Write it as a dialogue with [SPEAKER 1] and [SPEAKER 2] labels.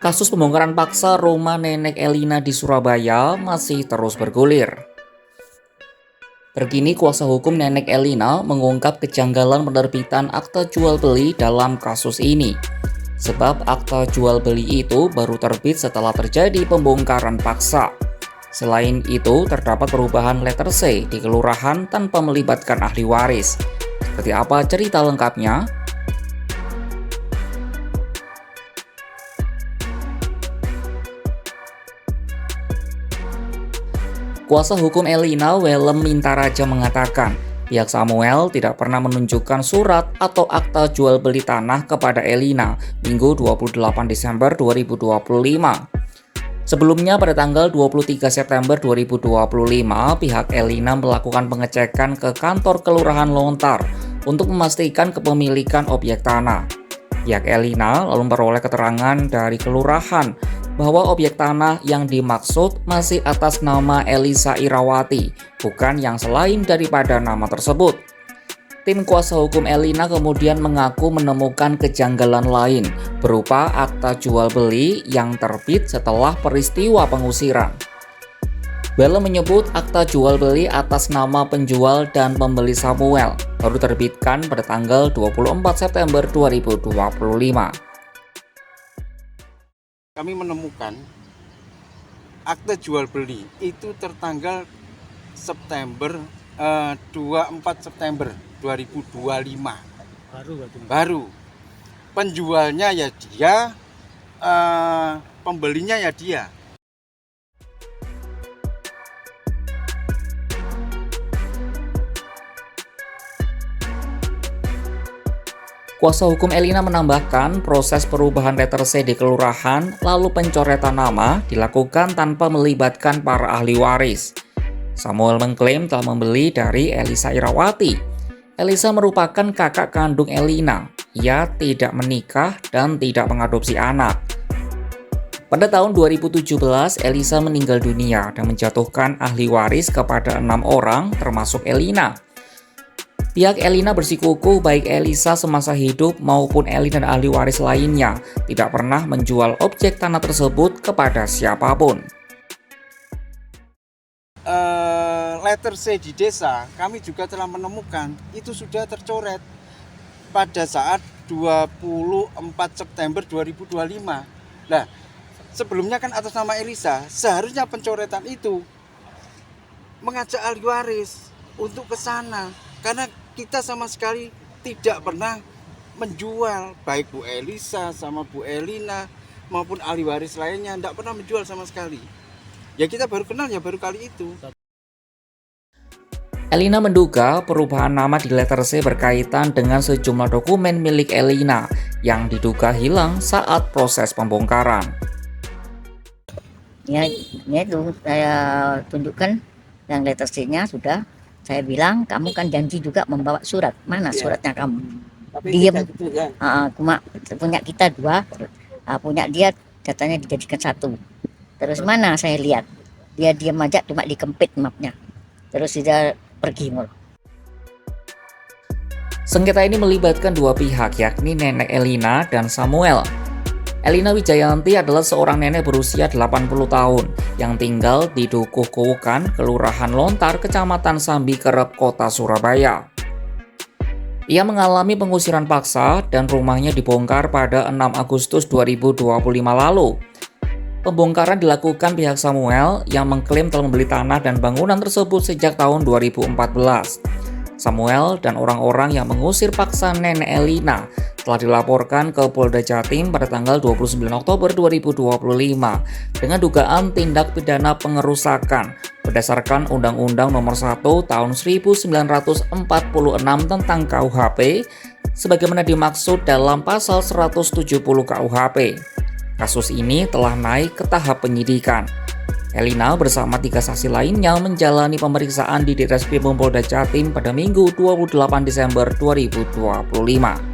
[SPEAKER 1] Kasus pembongkaran paksa rumah nenek Elina di Surabaya masih terus bergulir. Terkini kuasa hukum nenek Elina mengungkap kejanggalan penerbitan akta jual beli dalam kasus ini. Sebab akta jual beli itu baru terbit setelah terjadi pembongkaran paksa. Selain itu, terdapat perubahan letter C di kelurahan tanpa melibatkan ahli waris. Seperti apa cerita lengkapnya? Kuasa hukum Elina, Welem Mintaraja, mengatakan pihak Samuel tidak pernah menunjukkan surat atau akta jual beli tanah kepada Elina Minggu 28 Desember 2025. Sebelumnya pada tanggal 23 September 2025, pihak Elina melakukan pengecekan ke kantor Kelurahan Lontar untuk memastikan kepemilikan objek tanah. Pihak Elina lalu memperoleh keterangan dari kelurahan bahwa objek tanah yang dimaksud masih atas nama Elisa Irawati, bukan yang selain daripada nama tersebut. Tim kuasa hukum Elina kemudian mengaku menemukan kejanggalan lain berupa akta jual beli yang terbit setelah peristiwa pengusiran. Welem menyebut akta jual beli atas nama penjual dan pembeli Samuel baru terbitkan pada tanggal 24 September 2025.
[SPEAKER 2] Kami menemukan akte jual beli itu tertanggal September 24 September 2025. Baru. Penjualnya ya dia, pembelinya ya dia.
[SPEAKER 1] Kuasa hukum Elina menambahkan proses perubahan letter C di kelurahan lalu pencoretan nama dilakukan tanpa melibatkan para ahli waris. Samuel mengklaim telah membeli dari Elisa Irawati. Elisa merupakan kakak kandung Elina. Ia tidak menikah dan tidak mengadopsi anak. Pada tahun 2017, Elisa meninggal dunia dan menjatuhkan ahli waris kepada 6 orang termasuk Elina. Pihak Elina bersikukuh baik Elisa semasa hidup maupun Elina dan ahli waris lainnya tidak pernah menjual objek tanah tersebut kepada siapapun.
[SPEAKER 2] Letter C di desa kami juga telah menemukan itu sudah tercoret pada saat 24 September 2025. Nah, sebelumnya kan atas nama Elisa, seharusnya pencoretan itu mengajak ahli waris untuk ke sana karena kita sama sekali tidak pernah menjual, baik Bu Elisa sama Bu Elina maupun ahli waris lainnya, tidak pernah menjual sama sekali. Ya kita baru kenal ya baru kali itu.
[SPEAKER 1] Elina menduga perubahan nama di letter C berkaitan dengan sejumlah dokumen milik Elina yang diduga hilang saat proses pembongkaran.
[SPEAKER 3] Ya itu saya tunjukkan yang letter C-nya sudah. Saya bilang, kamu kan janji juga membawa surat. Mana suratnya kamu? Diam. Cuma punya kita 2, punya dia katanya dijadikan 1. Terus mana saya lihat? Dia diam aja, cuma dikempit mapnya. Terus dia pergi mulu.
[SPEAKER 1] Sengketa ini melibatkan 2 pihak, yakni nenek Elina dan Samuel. Elina Wijayanti adalah seorang nenek berusia 80 tahun yang tinggal di Dukuh Kuwukan, Kelurahan Lontar, Kecamatan Sambikerep, Kota Surabaya. Ia mengalami pengusiran paksa dan rumahnya dibongkar pada 6 Agustus 2025 lalu. Pembongkaran dilakukan pihak Samuel yang mengklaim telah membeli tanah dan bangunan tersebut sejak tahun 2014. Samuel dan orang-orang yang mengusir paksa nenek Elina telah dilaporkan ke Polda Jatim pada tanggal 29 Oktober 2025 dengan dugaan tindak pidana pengerusakan berdasarkan Undang-Undang Nomor 1 Tahun 1946 tentang KUHP sebagaimana dimaksud dalam Pasal 170 KUHP. Kasus ini telah naik ke tahap penyidikan. Elina bersama 3 saksi lainnya menjalani pemeriksaan di Ditreskrim Polda Jatim pada Minggu 28 Desember 2025.